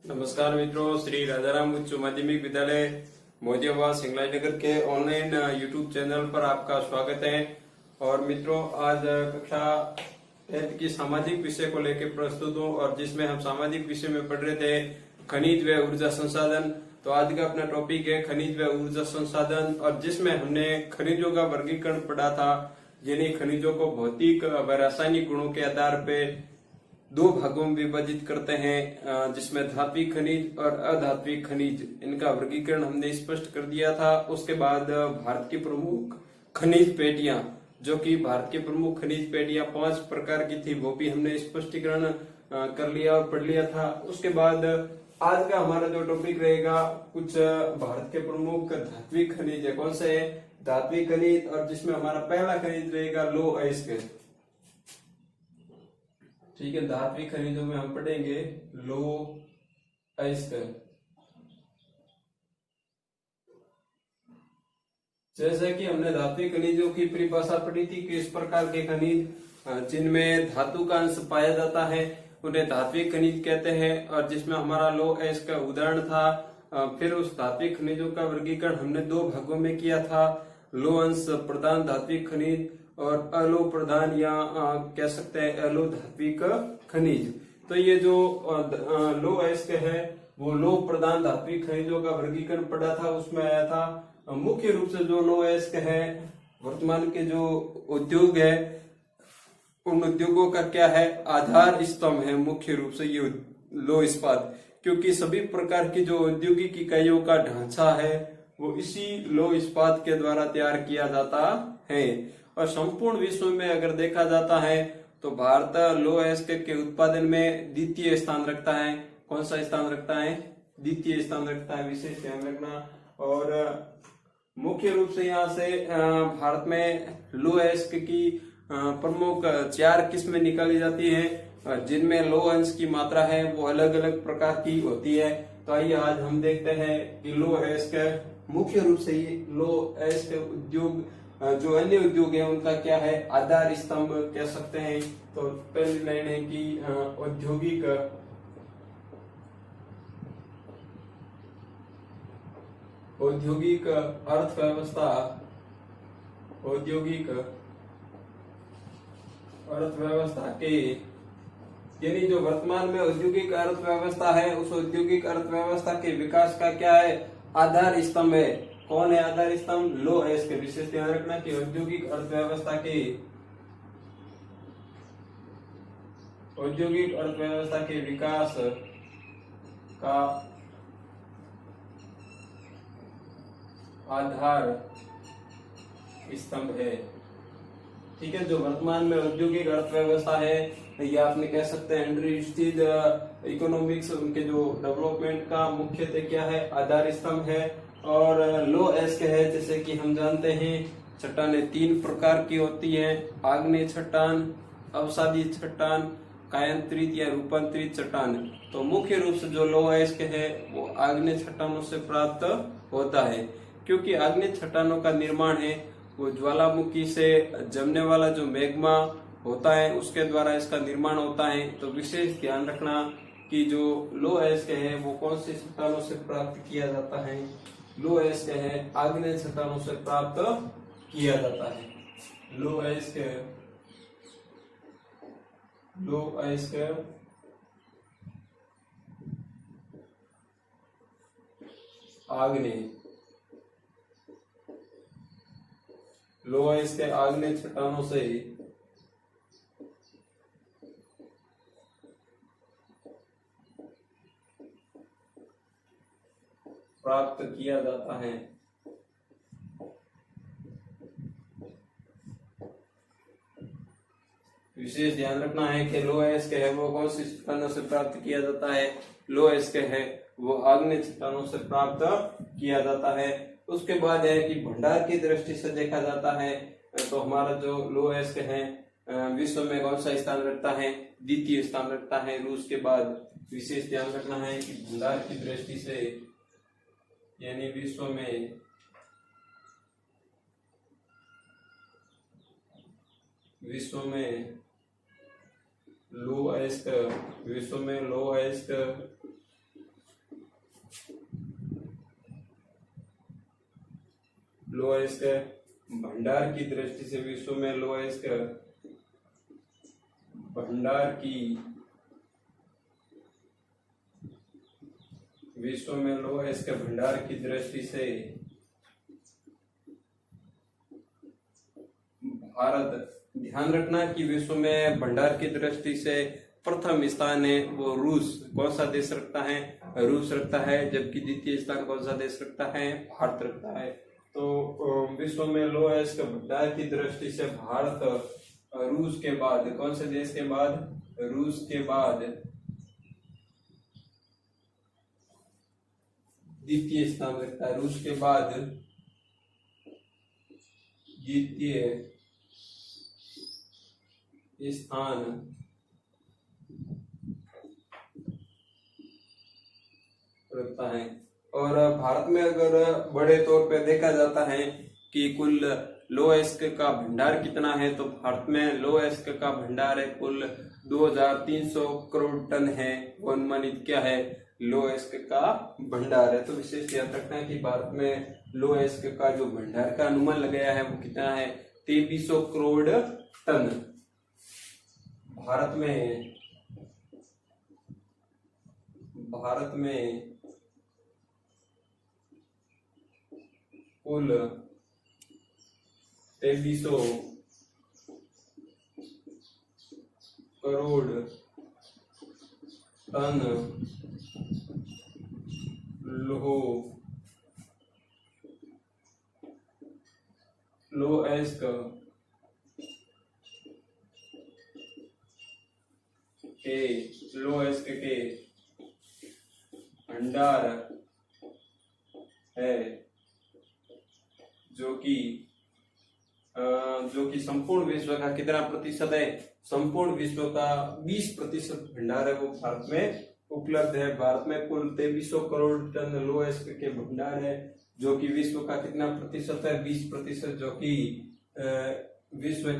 नमस्कार मित्रों, श्री राजाराम उच्च माध्यमिक विद्यालय मोदियाबाद सिंगलाई नगर के ऑनलाइन यूट्यूब चैनल पर आपका स्वागत है। और मित्रों, आज कक्षा 10th की सामाजिक विषय को लेकर प्रस्तुत हूँ और जिसमें हम सामाजिक विषय में पढ़ रहे थे खनिज व ऊर्जा संसाधन। तो आज का अपना टॉपिक है खनिज व ऊर्जा संसाधन, और जिसमें हमने खनिजों का वर्गीकरण पढ़ा था, जिन्हें खनिजों को भौतिक व रासायनिक गुणों के आधार पर दो भागों में विभाजित करते हैं, जिसमें धात्विक खनिज और अधात्विक खनिज। इनका वर्गीकरण हमने स्पष्ट कर दिया था। उसके बाद भारत की प्रमुख खनिज पेटियां, जो कि भारत की प्रमुख खनिज पेटियां 5 प्रकार की थी, वो भी हमने स्पष्टीकरण कर लिया और पढ़ लिया था। उसके बाद आज का हमारा जो टॉपिक रहेगा, कुछ भारत के प्रमुख धात्विक खनिज है। कौन से है? धात्विक खनिज। और जिसमें हमारा पहला खनिज रहेगा लौह अयस्क। ठीक है, धात्विक खनिजों में हम पढ़ेंगे लौह अयस्क। जैसे कि हमने धात्विक खनिजों की परिभाषा पढ़ी थी कि इस प्रकार के खनिज जिनमें धातु का अंश पाया जाता है उन्हें धात्विक खनिज कहते हैं। और जिसमें हमारा लौह अयस्क का उदाहरण था। फिर उस धात्विक खनिजों का वर्गीकरण हमने 2 भागों में किया था, लौह अंश प्रधान धात्विक खनिज और अलोह प्रधान या कह सकते हैं अलोह धात्विक खनिज। तो ये जो लौह अयस्क है वो लौह प्रधान धात्विक खनिजों का वर्गीकरण पढ़ा था, उसमें आया था। मुख्य रूप से जो लौह अयस्क है, वर्तमान के जो उद्योग है उन उद्योगों का क्या है, आधार स्तंभ है मुख्य रूप से ये लौह इस्पात। क्योंकि सभी प्रकार की जो औद्योगिक इकाइयों का ढांचा है वो इसी लौह इस्पात के द्वारा तैयार किया जाता है। और संपूर्ण विश्व में अगर देखा जाता है तो भारत लौह अयस्क के उत्पादन में द्वितीय स्थान रखता है। कौन सा स्थान रखता है? द्वितीय स्थान रखता है, विशेष ध्यान रखना। और मुख्य रूप से यहाँ से भारत में लौह अयस्क की प्रमुख 4 किस्में निकाली जाती हैं, जिनमें लौह अंश की मात्रा है वो अलग अलग प्रकार की होती है। तो आइए आज हम देखते हैं कि लौह अयस्क, मुख्य रूप से ये लौह अयस्क उद्योग, जो अन्य उद्योग है उनका क्या है, आधार स्तंभ कह सकते हैं। तो पहली लाइन है कि औद्योगिक अर्थव्यवस्था, औद्योगिक अर्थव्यवस्था के, यानी जो वर्तमान में औद्योगिक अर्थव्यवस्था है उस औद्योगिक अर्थव्यवस्था के विकास का क्या है, आधार स्तंभ है। कौन है आधार स्तंभ? लौह अयस्क। विशेष ध्यान रखना कि औद्योगिक अर्थव्यवस्था के विकास का आधार स्तंभ है। ठीक है, जो वर्तमान में औद्योगिक अर्थव्यवस्था है या आपने कह सकते हैं इंडस्ट्रियल इकोनॉमिक्स, उनके जो डेवलपमेंट का मुख्यतः क्या है, आधार स्तंभ है। और लौह अयस्क है, जैसे कि हम जानते हैं चट्टानें 3 प्रकार की होती हैं, आग्नेय चट्टान, अवसादी चट्टान, कायांतरित या रूपांतरित चट्टान। तो मुख्य रूप से जो लौह अयस्क है वो आग्नेय चट्टानों से प्राप्त होता है, क्योंकि आग्नेय चट्टानों का निर्माण है वो ज्वालामुखी से जमने वाला जो मैग्मा होता है उसके द्वारा इसका निर्माण होता है। तो विशेष ध्यान रखना कि जो लौह अयस्क है वो कौन से चट्टानों से प्राप्त किया जाता है, लौह अयस्क है आग्नेय चट्टानों से प्राप्त किया जाता है। लौह अयस्क आग्नेय, लौह अयस्क आग्नेय चट्टानों से प्राप्त किया जाता है। विशेष ध्यान रखना है कि लौह अयस्क है वो कौन सी चट्टानों से प्राप्त किया जाता है, लौह अयस्क है वो आग्नेय चट्टानों से प्राप्त किया जाता है। उसके बाद है कि भंडार की दृष्टि से देखा जाता है तो हमारा जो लौह अयस्क है विश्व में कौन सा स्थान रखता है, द्वितीय स्थान रखता है रूस के बाद। विशेष ध्यान रखना है कि भंडार की दृष्टि से, यानी विश्व में लौह अयस्क लोएस्ट भंडार की दृष्टि से विश्व में लोएस्ट भंडार की विश्व में लोएस्ट भंडार की दृष्टि से भारत, ध्यान रखना कि विश्व में भंडार की दृष्टि से प्रथम स्थान है वो रूस। कौन सा देश रखता है? रूस रखता है। जबकि द्वितीय स्थान कौन सा देश रखता है? भारत रखता है। तो विश्व में लोएस्ट भंडार की दृष्टि से भारत रूस के बाद, कौन से देश के बाद? रूस के बाद द्वितीय स्थान रखता है। रूस के बाद द्वितीय स्थान रखता है। और भारत में अगर बड़े तौर पे देखा जाता है कि कुल लोएस्ट का भंडार कितना है, तो भारत में लोएस्ट का भंडार है कुल 2300 करोड़ टन है। वो अनुमानित क्या है? लोएस्ट का भंडार है। तो विशेष याद रखना है कि भारत में लोएस्ट का जो भंडार का अनुमान लगाया है वो कितना है? 2300 करोड़ टन। भारत में कुल 2300 करोड़ टन लोएस्ट के भंडार है, जो कि संपूर्ण विश्व का कितना प्रतिशत है? संपूर्ण विश्व का 20% भंडार है वो भारत में उपलब्ध है। भारत में कुल 2300 करोड़ टन लोएस्ट के भंडार है, जो कि विश्व का कितना प्रतिशत है? 20%, जो कि विश्व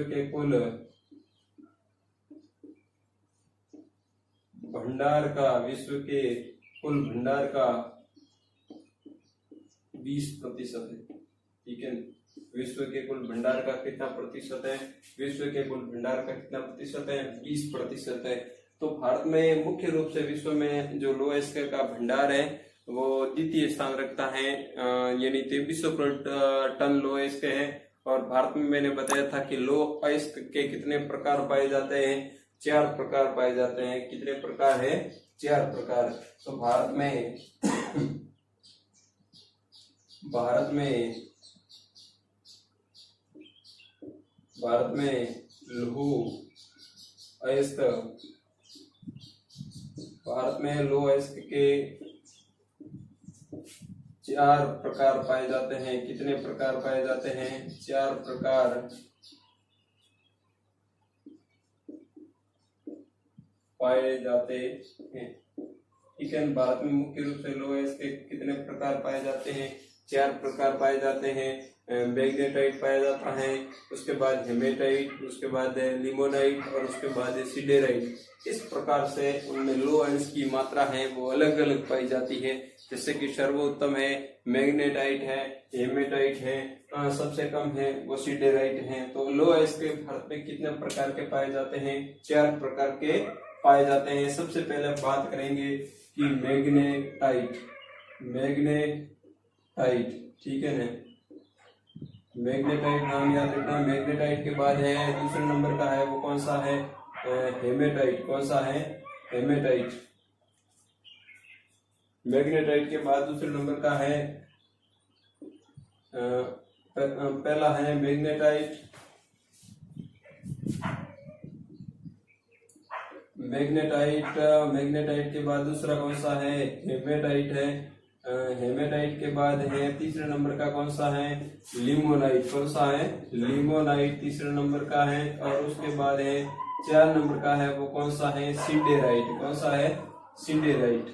के कुल भंडार का 20% है। ठीक है, विश्व के कुल भंडार का कितना प्रतिशत है? विश्व के कुल भंडार का कितना प्रतिशत है? 20% है। तो भारत में मुख्य रूप से विश्व में जो लोएस्ट का भंडार है वो द्वितीय स्थान रखता है, यानी 2300 करोड़ टन लोएस्ट है। और भारत में मैंने बताया था कि लोएस्ट के कितने प्रकार पाए जाते हैं? 4 प्रकार पाए जाते हैं। कितने प्रकार है? 4 प्रकार। तो भारत में लोएस्ट के 4 प्रकार पाए जाते हैं। कितने प्रकार पाए जाते हैं? 4 प्रकार पाए जाते हैं। ठीक है, भारत में मुख्य रूप से लोएस्ट के कितने प्रकार पाए जाते हैं? 4 प्रकार पाए जाते हैं। मैग्नेटाइट पाया जाता है, उसके बाद हेमेटाइट, उसके बाद लिमोनाइट और उसके बाद सिडेराइट। इस प्रकार से उनमें लो अंश की मात्रा है वो अलग अलग पाई जाती है। जैसे कि सर्वोत्तम है मैग्नेटाइट है, हेमेटाइट है, सबसे कम है वो सिडेराइट है। तो लो अंश के भारत में कितने प्रकार के पाए जाते हैं? 4 प्रकार के पाए जाते हैं। सबसे पहले बात करेंगे कि मैग्नेटाइट। ठीक है ना, मैग्नेटाइट नाम याद रखना। मैग्नेटाइट के बाद है दूसरे नंबर का है वो कौन सा है? हेमेटाइट। कौन सा है? हेमेटाइट। मैग्नेटाइट के बाद दूसरे नंबर का है पहला है मैग्नेटाइट के बाद दूसरा कौन सा है? हेमेटाइट है। हेमेटाइट के बाद है तीसरे नंबर का कौन सा है? लिमोनाइट। कौन सा है? लिमोनाइट तीसरे नंबर का है। और उसके बाद है 4 नंबर का है वो कौन सा है? सिडेराइट। कौन सा है? सिडेराइट।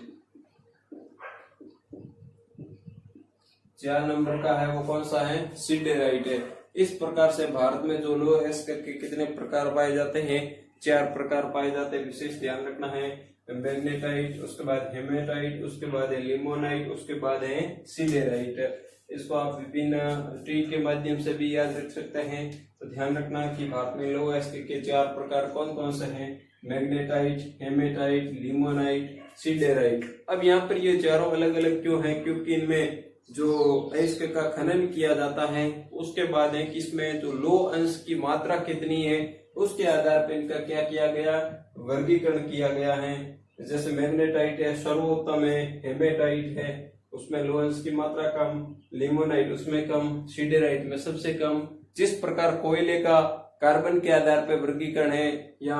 4 नंबर का है वो कौन सा है? सिडेराइट है। इस प्रकार से भारत में जो लो अंश के कितने प्रकार पाए जाते हैं? 4 प्रकार पाए जाते हैं, विशेष ध्यान रखना है। मैग्नेटाइट, उसके बाद हेमेटाइट, उसके बाद है लिमोनाइट, उसके बाद है सिडेराइट। इसको आप विभिन्न ट्री के माध्यम से भी याद रख सकते हैं। तो ध्यान रखना कि भारत में लौह अयस्क के 4 प्रकार कौन कौन से हैं, मैग्नेटाइट, हेमेटाइट, लिमोनाइट, सिडेराइट। अब यहाँ पर ये चारों अलग अलग क्यों हैं, क्योंकि इनमें जो अयस्क का खनन किया जाता है उसके बाद है कि इसमें जो लौह अंश की मात्रा कितनी है उसके आधार पर इनका क्या किया गया, वर्गीकरण किया गया है। जैसे मैग्नेटाइट है सर्वोत्तम है, हेमेटाइट है उसमें लौह अंश की मात्रा कम, लिमोनाइट उसमें कम, सिडेराइट में सबसे कम। जिस प्रकार कोयले का कार्बन के आधार पर वर्गीकरण है या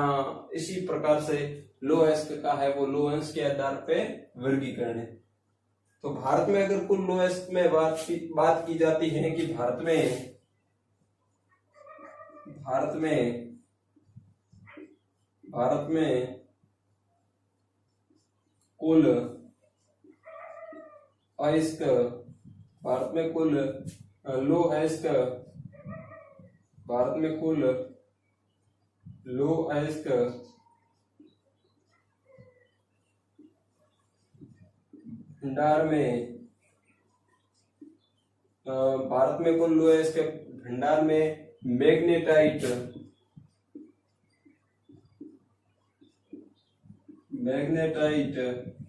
इसी प्रकार से लौह अयस्क का है वो लौह अंश के आधार पर वर्गीकरण है। तो भारत में अगर कुल लौह अयस्क में बात की जाती है कि भारत में कुल अयस्क, भारत में कुल लौह अयस्क, भारत में कुल लौह अयस्क भंडार में, भारत में कुल लौह अयस्क भंडार में मैग्नेटाइट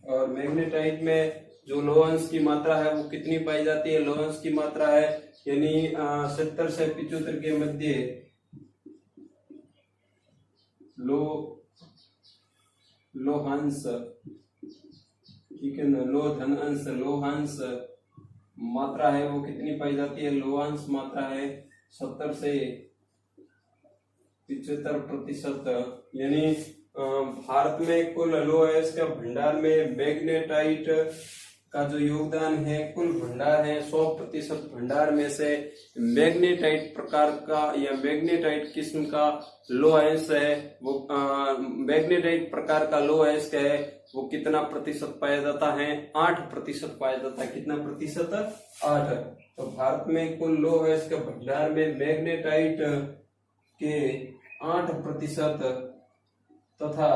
और मैग्नेटाइट में जो लौह अंश की मात्रा है वो कितनी पाई जाती है, लौह अंश की मात्रा है यानी 70 से 75 के मध्य लोहांश, ठीक है ना, लोहांश मात्रा है वो कितनी पाई जाती है, लोहांश मात्रा है 70 से 75%। यानी भारत में कुल लौह अयस्क भंडार में मैग्नेटाइट का जो योगदान है, कुल भंडार है 100% भंडार में से मैग्नेटाइट प्रकार का या मैग्नेटाइट किस्म का लौह अयस्क है वो मैग्नेटाइट प्रकार का लौह अयस्क है वो कितना प्रतिशत पाया जाता है, 8% पाया जाता है। कितना प्रतिशत, 8। तो भारत में कुल लौह अयस्क भंडार में मैग्नेटाइट के 8% तथा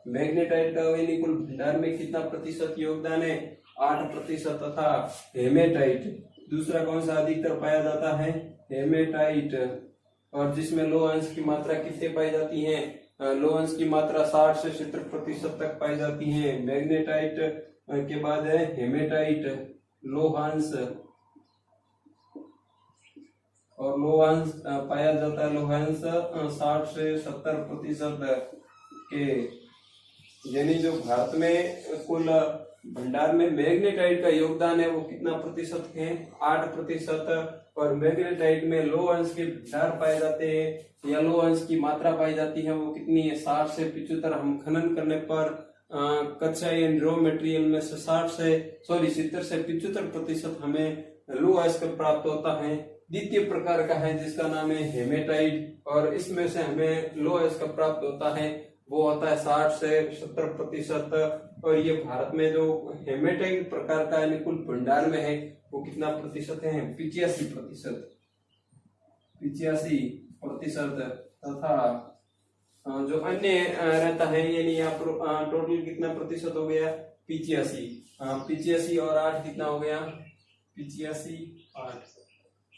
मैग्नेटाइट का कुल भंडार में कितना प्रतिशत योगदान है, 8% तथा हेमेटाइट, दूसरा कौन सा अधिकतर पाया जाता है, हेमेटाइट, और जिसमें लौह अंश की मात्रा कितने पाई जाती है, लौह अंश की मात्रा 60 से 70% तक पाई जाती है। मैग्नेटाइट के बाद है हेमेटाइट, लोहांश, और लोहांश पाया जाता है, लोहांश 60 से 70% के। यानी जो भारत में कुल भंडार में मैग्नेटाइट का योगदान है वो कितना प्रतिशत है, 8%, और मैग्नेटाइट में लौह अंश के भंडार पाए जाते हैं या लौह अंश की मात्रा पाई जाती है वो कितनी है, 60 से 75। हम खनन करने पर कच्चा यानी रॉ मटेरियल में से 70 से 75% हमें लौह अयस्क प्राप्त होता है। द्वितीय प्रकार का है जिसका नाम है हेमेटाइट, और इसमें से हमें लौह अयस्क प्राप्त होता है वो होता है 60 से 70%। और ये भारत में जो हेमेटाइट प्रकार का यानी कुल भंडार में है वो कितना प्रतिशत है, 85%। तथा जो अन्य रहता है यानी यहाँ पर टोटल कितना प्रतिशत हो गया, 85 और 8 कितना हो गया, 85, 8,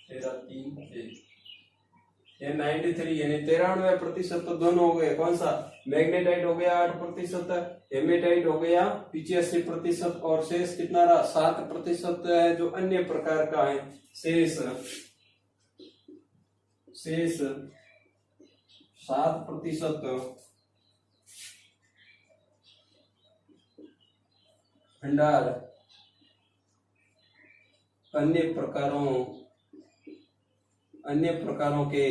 13, 3, 1, ये 93 यानी 93%। तो दोनों हो गए, कौन सा, मैग्नेटाइट हो गया 8%, हेमेटाइट हो गया 85%, और शेष कितना रहा, 7% है जो अन्य प्रकार का है। शेष 7% भंडार अन्य प्रकारों के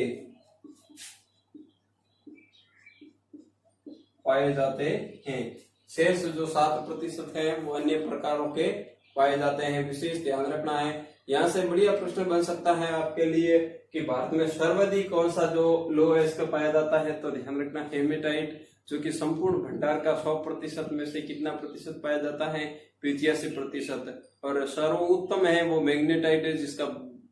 पाए जाते हैं। शेष जो 7% है वो अन्य प्रकारों के पाए जाते हैं, विशेष ध्यान रखना है। यहाँ से बढ़िया प्रश्न बन सकता है आपके लिए कि भारत में सर्वाधिक कौन सा जो लौह अयस्क पाया जाता है, तो ध्यान रखना हेमेटाइट जो कि संपूर्ण भंडार का 100% में से कितना प्रतिशत पाया जाता है, 85%। और सर्वोत्तम है वो मैग्नेटाइट है जिसका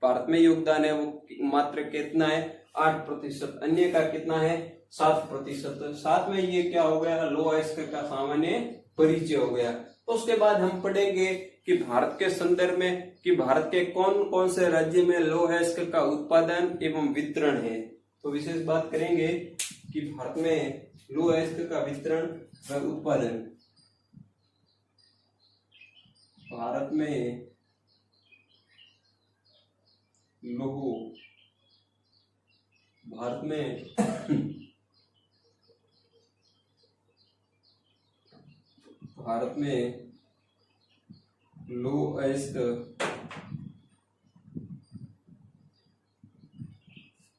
भारत में योगदान है वो मात्र कितना है, 8%, अन्य का कितना है 7%। साथ में ये क्या हो गया, लो अयस्क का सामान्य परिचय हो गया। तो उसके बाद हम पढ़ेंगे कि भारत के संदर्भ में कि भारत के कौन कौन से राज्य में लो अयस्क का उत्पादन एवं वितरण है। तो विशेष बात करेंगे कि भारत में लो अयस्क का वितरण व उत्पादन, भारत में लौह, भारत में भारत में लो अयस्क,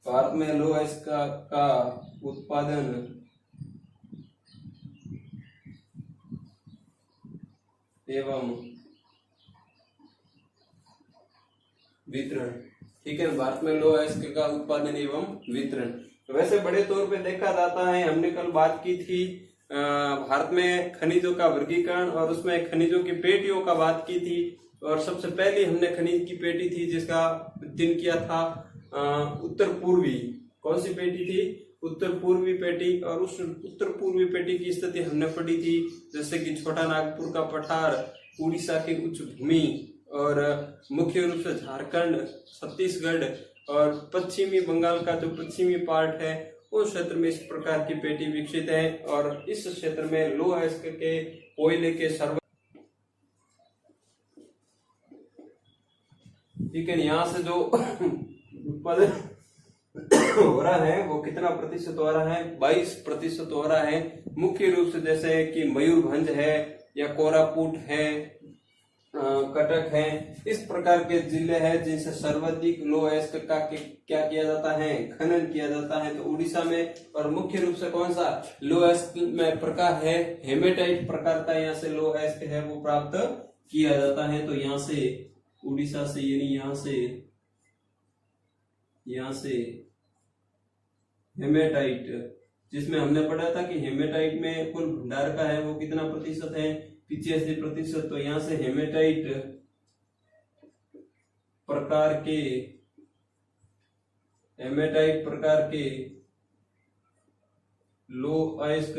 भारत में लो अयस्क का उत्पादन एवं वितरण। ठीक है, भारत में लो अयस्क का उत्पादन एवं वितरण। तो वैसे बड़े तौर पे देखा जाता है, हमने कल बात की थी भारत में खनिजों का वर्गीकरण और उसमें खनिजों की पेटियों का बात की थी। और सबसे पहले हमने खनिज की पेटी थी जिसका अध्ययन किया था उत्तर पूर्वी, कौन सी पेटी थी, उत्तर पूर्वी पेटी। और उस उत्तर पूर्वी पेटी की स्थिति हमने पढ़ी थी, जैसे कि छोटा नागपुर का पठार, उड़ीसा की उच्च भूमि और मुख्य रूप से झारखंड, छत्तीसगढ़ और पश्चिमी बंगाल का जो पश्चिमी पार्ट है उस क्षेत्र में इस प्रकार की पेटी विकसित है। और इस क्षेत्र में लो अयस्क के कोयले के सर्व, ठीक है, यहाँ से जो उत्पादन हो रहा है वो कितना प्रतिशत हो रहा है, 22% हो रहा है। मुख्य रूप से जैसे कि मयूरभंज है या कोरापुट है, कटक है, इस प्रकार के जिले हैं जिनसे सर्वाधिक लो अयस्क का क्या किया जाता है, खनन किया जाता है। तो उड़ीसा में, और मुख्य रूप से कौन सा लो अयस्क में प्रकार है, हेमेटाइट प्रकार का यहाँ से लो अयस्क है वो प्राप्त किया जाता है। तो यहाँ से उड़ीसा से, यानी यहाँ से हेमेटाइट, जिसमें हमने पढ़ा था कि हेमेटाइट में कुल भंडार का है वो कितना प्रतिशत है, 85%। तो यहाँ से हेमेटाइट प्रकार के लो अयस्क,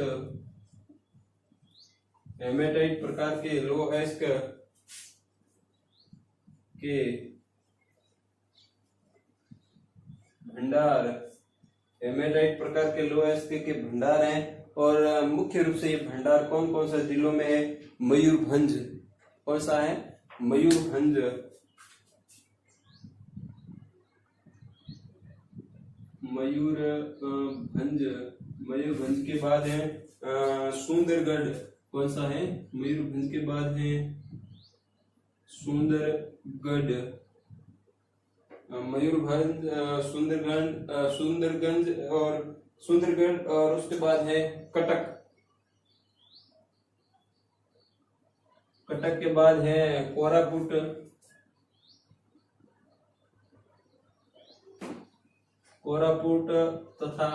हेमेटाइट प्रकार के लो अयस्क के भंडार, हेमेटाइट प्रकार के लो अयस्क के भंडार हैं। और मुख्य रूप से ये भंडार कौन कौन से जिलों में है, मयूरभंज, कौन सा है, मयूरभंज, मयूरभंज के बाद है सुंदरगढ़, कौन सा है, मयूरभंज के बाद है सुंदरगढ़, मयूरभंज, सुंदरगढ़ और उसके बाद है कटक, कटक के बाद है कोरापुट, तथा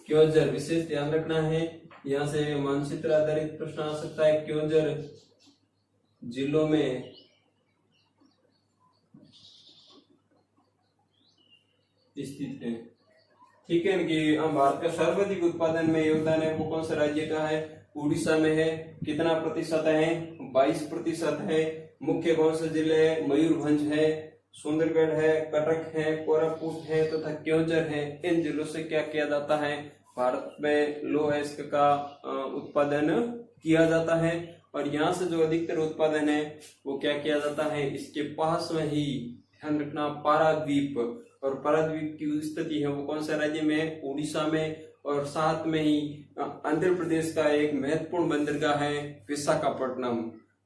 क्योंझर। विशेष ध्यान रखना है, यहाँ से मानचित्र आधारित प्रश्न आ सकता है। क्योंझर जिलों में स्थित है। ठीक है कि हम भारत का सर्वाधिक उत्पादन में योगदान है वो कौन सा राज्य का है, उड़ीसा में है, कितना प्रतिशत है, 22% है। मुख्य कौन से जिले है, मयूरभंज है, सुंदरगढ़ है, कटक है, कोरापुट है तथा क्योंझर है। इन जिलों से क्या किया जाता है, भारत में लो अयस्क का उत्पादन किया जाता है। और यहाँ से जो अधिकतर उत्पादन है वो क्या किया जाता है, इसके पास में ही ध्यान रखना पारादीप, और पारादीप की स्थिति है वो कौन सा राज्य में है, उड़ीसा में। और साथ में ही आंध्र प्रदेश का एक महत्वपूर्ण बंदरगाह है विशाखापट्टनम।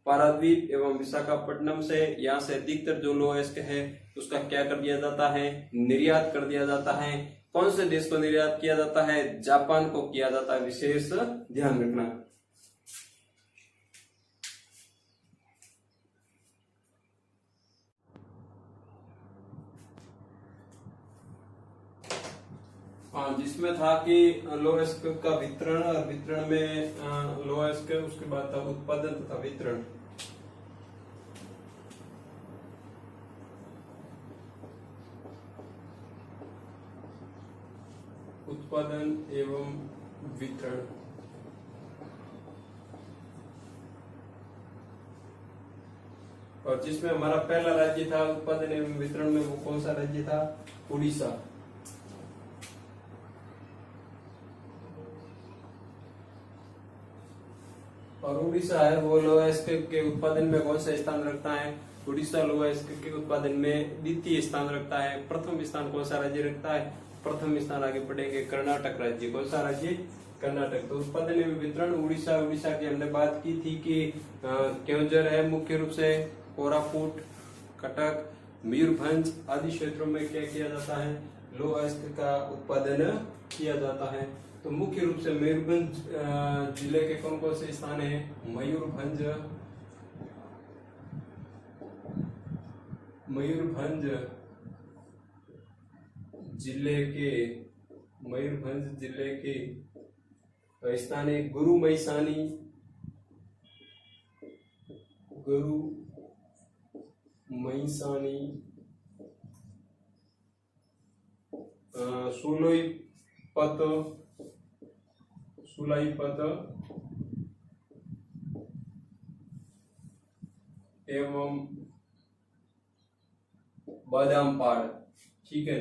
पारादीप एवं विशाखापट्टनम से यहाँ से अधिकतर जो लो अयस्क है उसका क्या कर दिया जाता है, निर्यात कर दिया जाता है। कौन से देश को निर्यात किया जाता है, जापान को किया जाता है, विशेष ध्यान रखना। हाँ, जिसमें था कि लो अयस्क का वितरण, और वितरण में लो अयस्क, उसके बाद था उत्पादन तथा वितरण। उत्पादन एवं वितरण। और जिसमें हमारा पहला राज्य था उत्पादन एवं वितरण में, वो कौन सा राज्य था? उड़ीसा। और उड़ीसा है वो लोहा इस्पात के उत्पादन में कौन सा स्थान रखता है? उड़ीसा लोहा इस्पात के उत्पादन में द्वितीय स्थान रखता है। प्रथम स्थान कौन सा राज्य रखता है? प्रथम स्थान आगे पढ़ेंगे कर्नाटक राज्य। कौन सा राज्य? कर्नाटक। तो उत्पादन एवं वितरण उड़ीसा। उड़ीसा की हमने बात की थी कि केवंझर है मुख्य रूप से, कोरापुट, कटक, मयूरभंज आदि क्षेत्रों में क्या किया जाता है? लोहा इस्पात का उत्पादन किया जाता है। तो मुख्य रूप से मयूरभंज जिले के कौन कौन से स्थान है? मयूरभंज जिले के स्थान है गुरुमैसानी, सुलाईपत एवं बादामपाड़। ठीक है।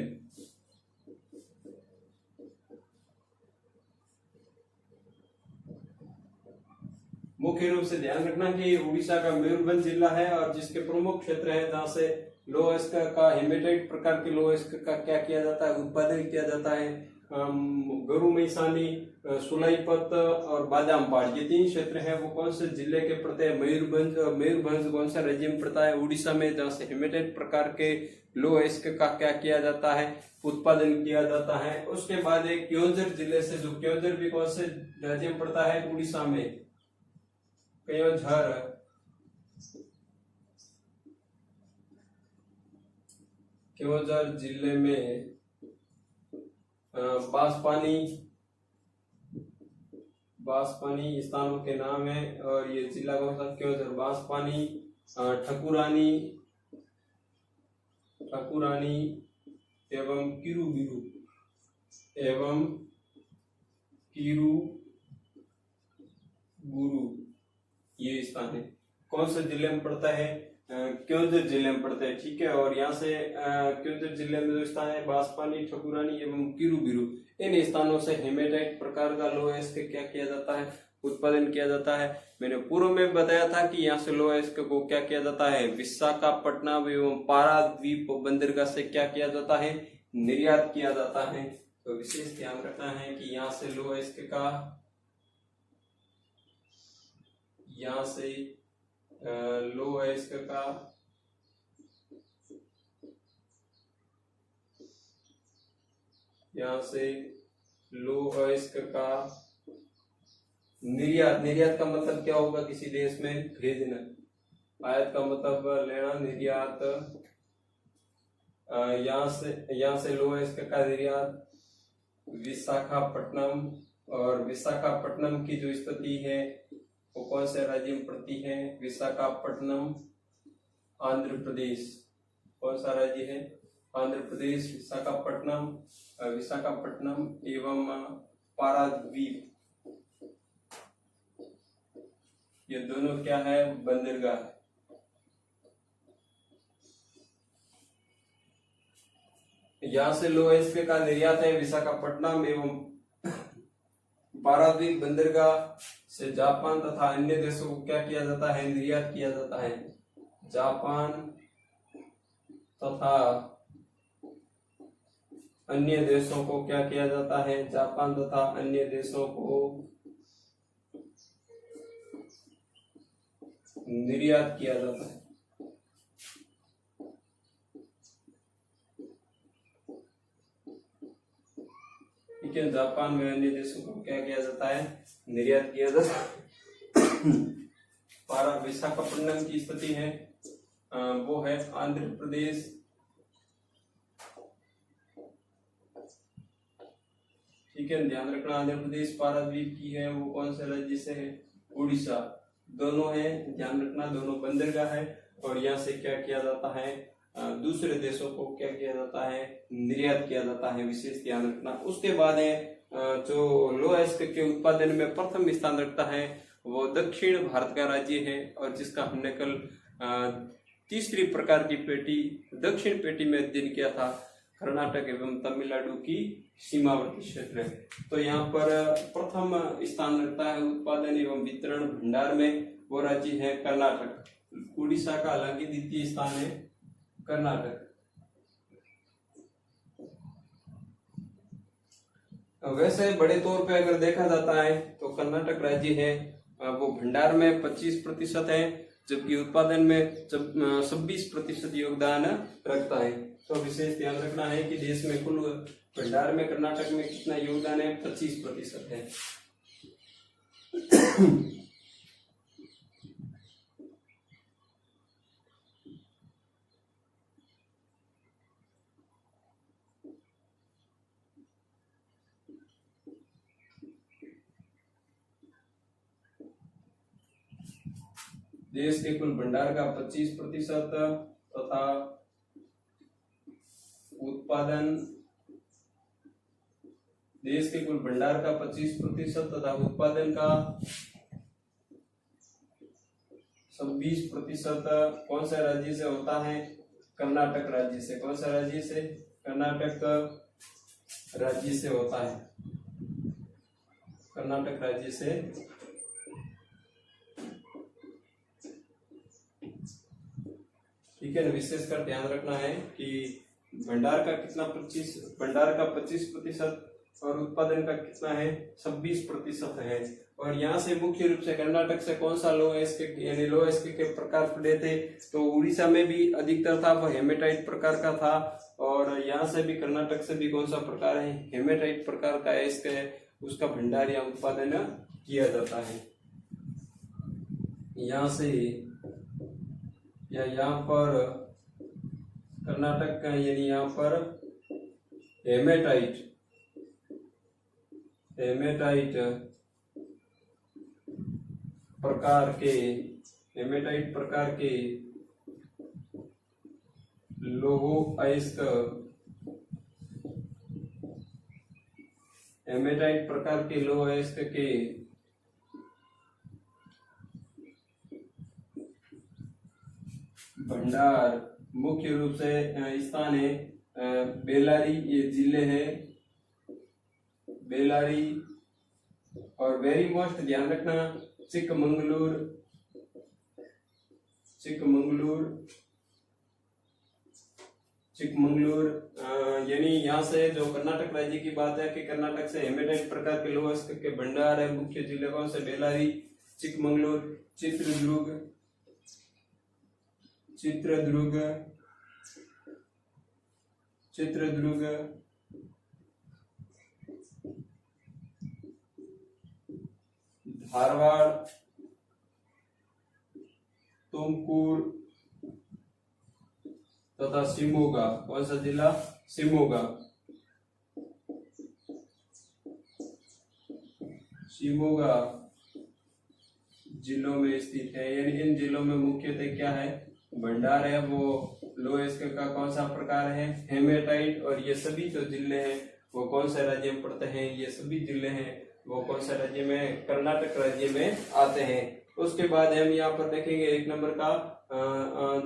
मुख्य रूप से ध्यान रखना कि उड़ीसा का मयूरभंज जिला है और जिसके प्रमुख क्षेत्र है जहाँ से लोहा इस्पात का हेमेटाइट प्रकार के लोहा इस्पात का क्या किया जाता है? उत्पादन किया जाता है। गुरुमैसानी, सुलाईपत और बादामपाड़, ये 3 क्षेत्र हैं। वो कौन से जिले के पड़ते हैं? मयूरभंज कौन सा राज्य में पड़ता है? उड़ीसा में, जहाँ से हेमेटाइट प्रकार के लोहा इस्पात का क्या किया जाता है? उत्पादन किया जाता है। उसके बाद एक केवंझर जिले से, जो केवंझर भी कौन से राज्य में पड़ता है? उड़ीसा में। केवंझर जिले में बांसपानी स्थानों के नाम है। और ये जिला कौन सा? केवंझर। बांसपानी, ठकुरानी एवं किरूबुरु ये स्थान है। कौन से जिले में पड़ता है? केवंझर जिले में पड़ता है। ठीक है। और यहाँ से केवंझर जिले में जो स्थान है बांसपानी, ठकुरानी एवं किरूबुरु, इन स्थानों से हेमेटाइट प्रकार का लोहा इस्पात क्या किया जाता है? उत्पादन किया जाता है। मैंने पूर्व में बताया था कि यहाँ से लोहा इस्पात को क्या किया जाता है? विशाखापट्टनम एवं पारादीप बंदरगाह से क्या किया जाता है? निर्यात किया जाता है। तो विशेष ध्यान रखना है कि यहाँ से लोहा इस्पात का यहाँ से लोहा इस्पात का निर्यात का मतलब क्या होगा? किसी देश में भेजना। आयात का मतलब लेना, निर्यात। यहाँ से लोहा इस्पात का निर्यात विशाखापट्टनम, और विशाखापट्टनम की जो स्थिति है वो कौन से राज्य में पड़ती है? विशाखापट्टनम आंध्र प्रदेश। कौन सा राज्य है? आंध्र प्रदेश। विशाखापट्टनम एवं पारादीप, ये दोनों क्या है? बंदरगाह। यहाँ से लोहा इस्पात का निर्यात है विशाखापट्टनम एवं पारादीप बंदरगाह से जापान तथा अन्य देशों को क्या किया जाता है? निर्यात किया जाता है। जापान तथा अन्य देशों को क्या किया जाता है? जापान तथा अन्य देशों को निर्यात किया जाता है। ठीक है। जापान में अन्य देशों को क्या किया जाता है? निर्यात किया जाता है। विशाखापट्टनम की स्थिति है वो है आंध्र प्रदेश। ठीक है। ध्यान रखना, आंध्र प्रदेश। पारादीप की है वो कौन से राज्य से है? उड़ीसा। दोनों है, ध्यान रखना, दोनों बंदरगाह है। और यहाँ से क्या किया जाता है? दूसरे देशों को क्या किया जाता है, निर्यात किया जाता है, विशेष ध्यान रखना। उसके बाद है जो लौह अयस्क के उत्पादन में प्रथम स्थान रखता है वो दक्षिण भारत का राज्य है, और जिसका हमने कल तीसरी प्रकार की पेटी, दक्षिण पेटी में अध्ययन किया था, कर्नाटक एवं तमिलनाडु की सीमावर्ती क्षेत्र। तो यहाँ पर प्रथम स्थान रखता है उत्पादन एवं वितरण भंडार में, वो राज्य है कर्नाटक। उड़ीसा का हालांकि द्वितीय स्थान है कर्नाटक। वैसे बड़े तौर पे अगर देखा जाता है तो कर्नाटक राज्य है वो भंडार में 25% है, जबकि उत्पादन में 26% योगदान रखता है। तो विशेष ध्यान रखना है कि देश में कुल भंडार में कर्नाटक में कितना योगदान है, 25% है। देश के कुल भंडार का 25% तथा उत्पादन, देश के कुल भंडार का 25% तथा उत्पादन का 26% कौन सा राज्य से होता है, कर्नाटक राज्य से। कौन सा राज्य से, कर्नाटक राज्य से होता है, कर्नाटक राज्य से। ठीक है ना, विशेषकर ध्यान रखना है कि भंडार का कितना 25% और उत्पादन का कितना है, 26% है। और यहाँ से मुख्य रूप से कर्नाटक से कौन सा लौह अयस्क यानी लौह अयस्क के प्रकार पड़े थे, तो उड़ीसा में भी अधिकतर था वो हेमेटाइट प्रकार का था, और यहाँ से भी कर्नाटक से भी कौन सा प्रकार है, हेमेटाइट प्रकार का अयस्क है, उसका भंडार या उत्पादन किया जाता है। यहाँ से या यहाँ पर कर्नाटक का यानी यहाँ पर हेमेटाइट प्रकार के लौह अयस्क, हेमेटाइट प्रकार के लौह अयस्क के भंडार मुख्य रूप से स्थान है बेल्लारी, ये जिले है बेल्लारी, और वेरी मोस्ट ध्यान रखना चिकमंगलूर यानी यहाँ से जो कर्नाटक राज्य की बात है कि कर्नाटक से हेमेटाइट प्रकार के लौह अयस्क के भंडार है, मुख्य जिले कौन से, बेल्लारी, चिकमंगलूर, चित्रदुर्ग, धारवाड़, तुमकुर तथा शिमोगा। कौन सा जिला, शिमोगा जिलों में स्थित है। यानी इन जिलों में मुख्यतः क्या है, भंडार है वो लौह अयस्क का कौन सा प्रकार है, हेमेटाइट। और ये सभी जो जिले हैं वो कौन से राज्य में पड़ते हैं, ये सभी जिले हैं वो कौन से राज्य में, कर्नाटक राज्य में आते हैं। उसके बाद हम यहाँ पर देखेंगे 1 नंबर का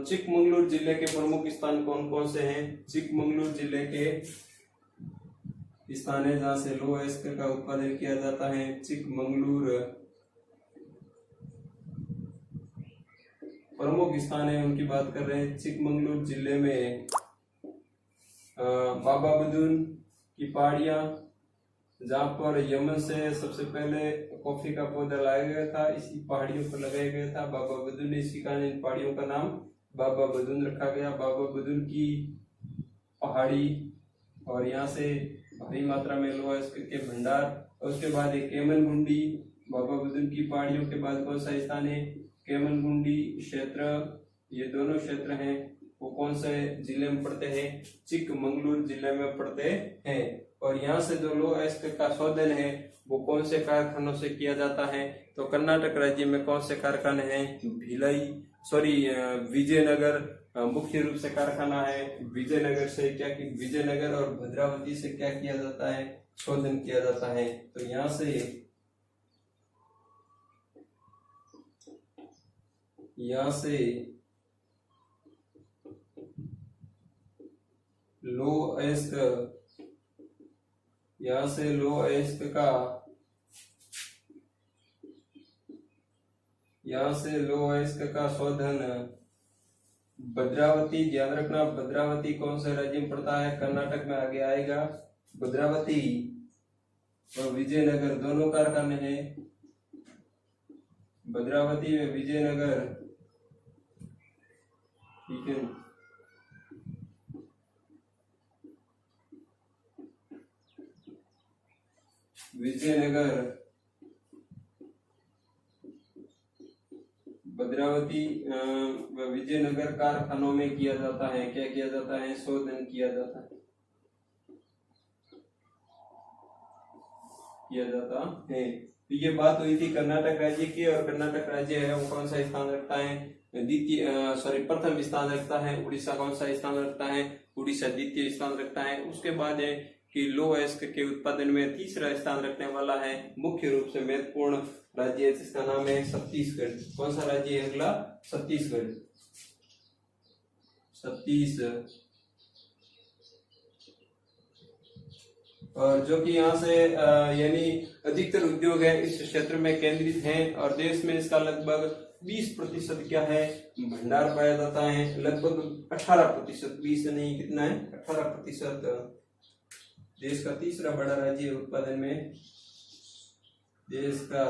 चिकमंगलूर जिले के प्रमुख स्थान कौन कौन से हैं। चिकमंगलूर जिले के स्थान है जहाँ से लौह अयस्क का उत्पादन किया जाता है। चिकमंगलूर प्रमुख स्थान है, उनकी बात कर रहे हैं। चिकमंगलूर जिले में बाबा बुदुन की पहाड़ियां, जहाँ पर यमन से सबसे पहले कॉफी का पौधा लाया गया था, इसी पहाड़ियों पर लगाया गया था बाबा बुदुन। इसी कारण इन पहाड़ियों का नाम बाबा बुदुन रखा गया, बाबा बुदुन की पहाड़ी। और यहाँ से भारी मात्रा में लौह अयस्क के भंडार। उसके बाद एक केमनगुंडी, बाबा बुदुन की पहाड़ियों के बाद कौन सा स्थान है, केमनगुंडी क्षेत्र। ये दोनों क्षेत्र हैं वो कौन से जिले में पड़ते हैं, चिकमंगलूर जिले में पड़ते हैं। और यहाँ से जो लौह अयस्क का शोधन है वो कौन से कारखानों से किया जाता है, तो कर्नाटक राज्य में कौन से कारखाने हैं, भिलाई, सॉरी विजयनगर मुख्य रूप से कारखाना है। विजयनगर से क्या कि विजयनगर और भद्रावती से क्या किया जाता है, शोधन किया जाता है। तो यहां से लोएस्ट का शोधन भद्रावती, ध्यान रखना भद्रावती कौन से राज्य में पड़ता है, कर्नाटक में आगे आएगा। भद्रावती और विजयनगर दोनों कारखाने हैं। भद्रावती में विजयनगर, ठीक है। विजयनगर, भद्रावती व विजयनगर कारखानों में किया जाता है। क्या किया जाता है, शोधन किया जाता है। तो ये बात हुई थी कर्नाटक राज्य की, और कर्नाटक राज्य है वो कौन सा स्थान रखता है, प्रथम स्थान रखता है। उड़ीसा कौन सा स्थान रखता है, उड़ीसा द्वितीय स्थान रखता है। उसके बाद है कि लोएस्ट के उत्पादन में तीसरा स्थान रखने वाला है मुख्य रूप से महत्वपूर्ण राज्य, जिसका नाम है छत्तीसगढ़। कौन सा राज्य है अगला, छत्तीसगढ़। और जो कि यहाँ से यानी अधिकतर उद्योग है इस क्षेत्र में केंद्रित हैं, और देश में इसका लगभग 20% क्या है, भंडार पाया जाता है। लगभग 18%, 20 नहीं, कितना है, 18%। देश का तीसरा बड़ा राज्य उत्पादन में, देश का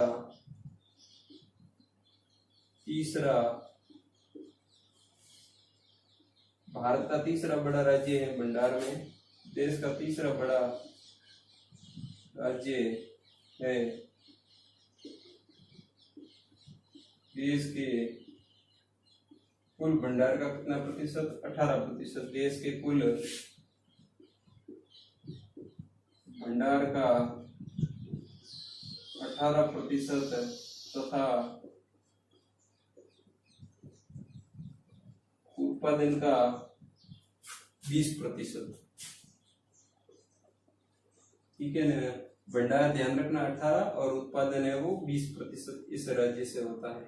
तीसरा, भारत का तीसरा बड़ा राज्य है भंडार में। देश का तीसरा बड़ा राज्य है। देश के कुल भंडार का कितना प्रतिशत, 18%। देश के कुल भंडार का 18% तथा उत्पादन का 20%। ठीक है ना, भंडार ध्यान रखना 18 और उत्पादन है वो 20% इस राज्य से होता है।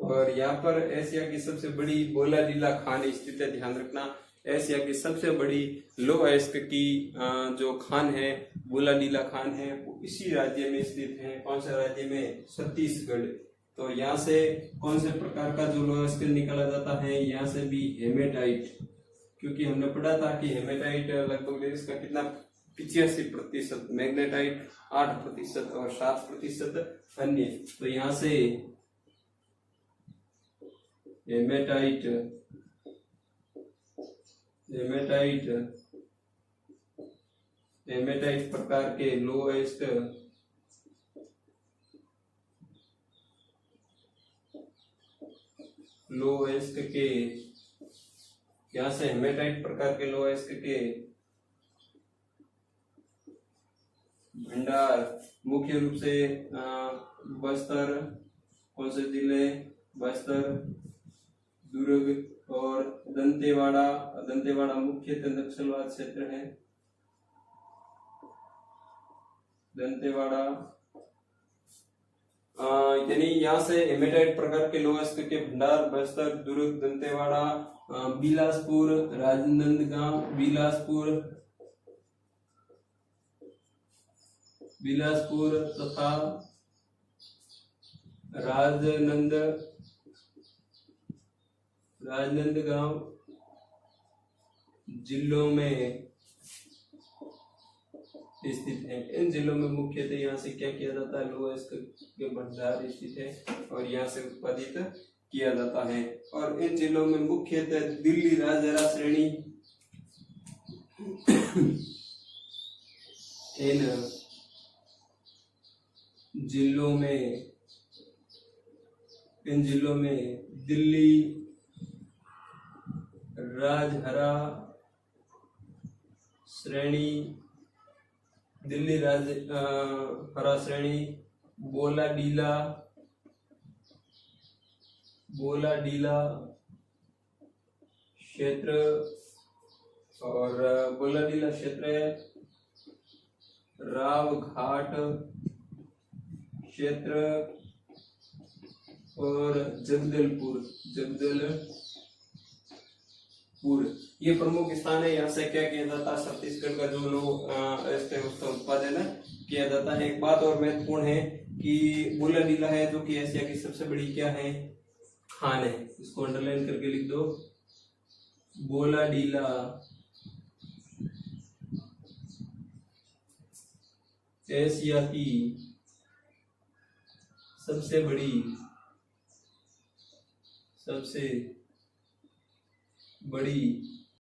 और यहाँ पर एशिया की सबसे बड़ी बोलाडीला खान स्थित है। ध्यान रखना एशिया की सबसे बड़ी लोएस्ट की जो खान है, बोलाडीला खान है, वो इसी राज्य में स्थित है। कौन से राज्य में, छत्तीसगढ़। तो यहाँ से कौन से प्रकार का जो लोएस्ट निकाला जाता है, यहाँ से भी हेमेटाइट, क्योंकि हमने पढ़ा था कि हेमेटाइट लगभग देश का कितना 85%, मैग्नेटाइट 8% और 7% अन्य। तो यहाँ से हेमेटाइट प्रकार के लोएस्ट के, यहाँ से हेमेटाइट प्रकार के लोएस्ट के भंडार मुख्य रूप से बस्तर, कौन से जिले, बस्तर, दुर्ग और दंतेवाड़ा मुख्यतः नक्सलवाद क्षेत्र है। दंतेवाड़ा यानी यहाँ से हेमेटाइट प्रकार के लोएस्ट के भंडार बस्तर, दुर्ग, दंतेवाड़ा, बिलासपुर, राजनांदगांव, बिलासपुर तथा राजनांदगांव जिलों में स्थित है। इन जिलों में मुख्यतः यहाँ से क्या किया जाता है, लोएस्ट के भंडार स्थित है और यहाँ से उत्पादित किया जाता है। और इन जिलों में मुख्यतः दिल्ली राजहरा श्रेणी, इन जिलों में दिल्ली राजहरा श्रेणी, बोलाडीला, बोलाडीला क्षेत्र, और बोलाडीला क्षेत्र, रावघाट क्षेत्र और जगदलपुर, जगदलपुर ये प्रमुख स्थान है। यहाँ से क्या किया जाता है, छत्तीसगढ़ का जो लोग उसका उत्पादन किया जाता है। एक बात और महत्वपूर्ण है कि बोलाडीला है जो कि एशिया की सबसे बड़ी क्या है, खान है। इसको अंडरलाइन करके लिख दो, बोलाडीला एशिया की सबसे बड़ी